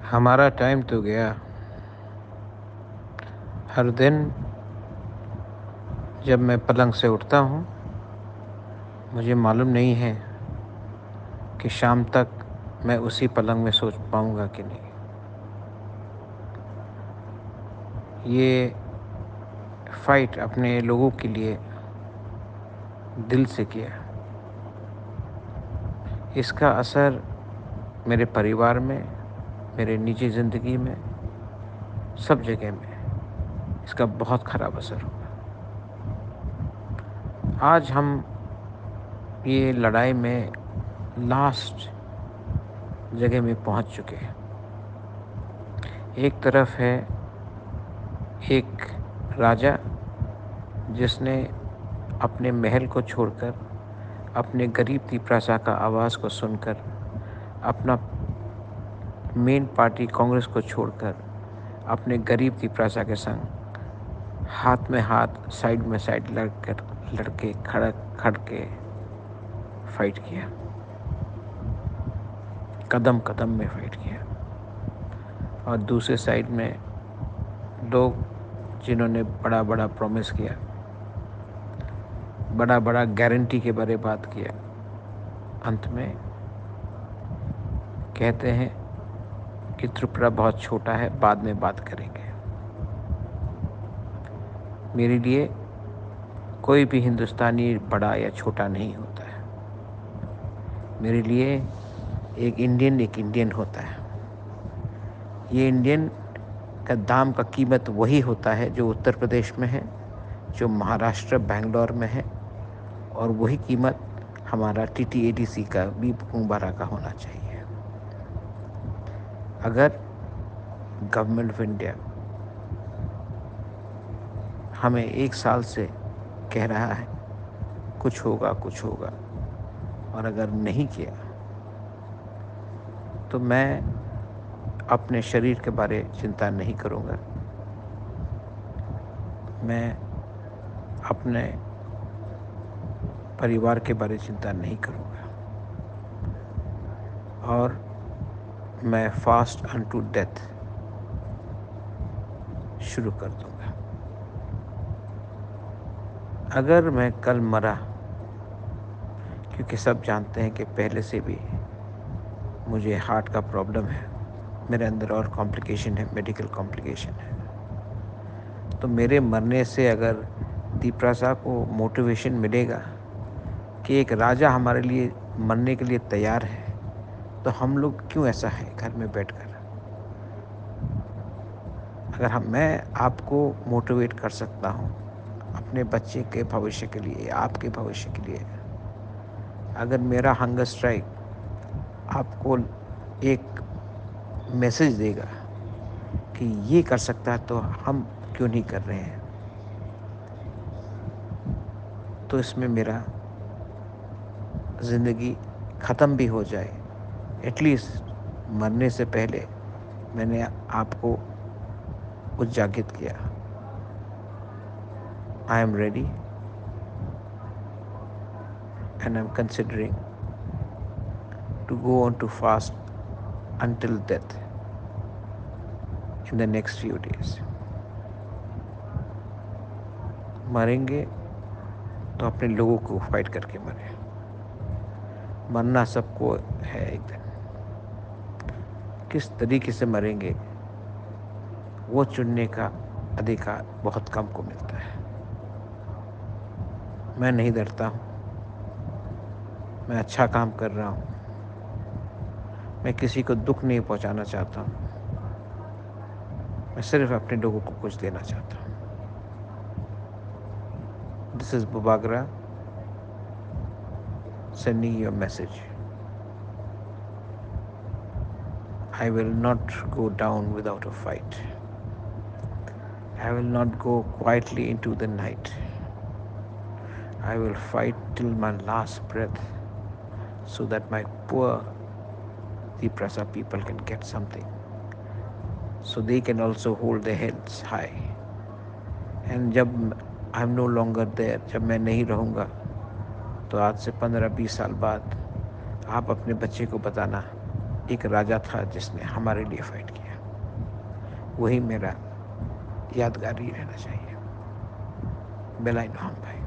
हमारा टाइम तो गया। हर दिन जब मैं पलंग से उठता हूँ, मुझे मालूम नहीं है कि शाम तक मैं उसी पलंग में सो पाऊँगा कि नहीं। ये फ़ाइट अपने लोगों के लिए दिल से किया। इसका असर मेरे परिवार में, मेरे निजी ज़िंदगी में, सब जगह में इसका बहुत ख़राब असर हुआ। आज हम ये लड़ाई में लास्ट जगह में पहुंच चुके हैं। एक तरफ है एक राजा जिसने अपने महल को छोड़कर, अपने गरीब की प्रजा का आवाज़ को सुनकर, अपना मेन पार्टी कांग्रेस को छोड़कर, अपने गरीब की प्रजा के संग हाथ में हाथ, साइड में साइड लड़के खड़ के फाइट किया, कदम कदम में फाइट किया। और दूसरे साइड में लोग जिन्होंने बड़ा बड़ा प्रॉमिस किया, बड़ा बड़ा गारंटी के बारे बात किया, अंत में कहते हैं कि त्रिपुरा बहुत छोटा है, बाद में बात करेंगे। मेरे लिए कोई भी हिंदुस्तानी बड़ा या छोटा नहीं होता है। मेरे लिए एक इंडियन होता है। ये इंडियन का दाम का कीमत वही होता है जो उत्तर प्रदेश में है, जो महाराष्ट्र बेंगलोर में है, और वही कीमत हमारा TTADC का भी मुबारा का होना चाहिए। अगर गवर्नमेंट ऑफ इंडिया हमें 1 साल से कह रहा है कुछ होगा कुछ होगा, और अगर नहीं किया तो मैं अपने शरीर के बारे चिंता नहीं करूँगा। मैं अपने परिवार के बारे चिंता नहीं करूँगा, और मैं फास्ट अनटू डेथ शुरू कर दूँगा। अगर मैं कल मरा, क्योंकि सब जानते हैं कि पहले से भी मुझे हार्ट का प्रॉब्लम है, मेरे अंदर और कॉम्प्लिकेशन है, मेडिकल कॉम्प्लिकेशन है, तो मेरे मरने से अगर दीपरासा को मोटिवेशन मिलेगा कि एक राजा हमारे लिए मरने के लिए तैयार है, तो हम लोग क्यों ऐसा है घर में बैठकर। अगर मैं आपको मोटिवेट कर सकता हूँ अपने बच्चे के भविष्य के लिए, आपके भविष्य के लिए, अगर मेरा हंगर स्ट्राइक आपको एक मैसेज देगा कि ये कर सकता है तो हम क्यों नहीं कर रहे हैं, तो इसमें मेरा ज़िंदगी ख़त्म भी हो जाए, एटलीस्ट मरने से पहले मैंने आपको उजागिर किया। I am ready and I am considering to go on to fast until death in the next few days. मरेंगे तो अपने लोगों को फाइट करके मरें। मरना सबको है एक दिन। किस तरीके से मरेंगे वो चुनने का अधिकार बहुत कम को मिलता है। मैं नहीं डरता हूँ, मैं अच्छा काम कर रहा हूँ, मैं किसी को दुख नहीं पहुँचाना चाहता हूँ, मैं सिर्फ अपने लोगों को कुछ देना चाहता हूँ। This is Bubagra sending you a message. I will not go down without a fight. I will not go quietly into the night. I will fight till my last breath so that my poor Tiprasa people can get something, so they can also hold their heads high. And जब I'm no longer there, जब मैं नहीं रहूँगा, तो आज से 15-20 साल बाद आप अपने बच्चे को बताना एक राजा था जिसने हमारे लिए फाइट किया, वही मेरा यादगार ही रहना चाहिए। बेलाइन भाई।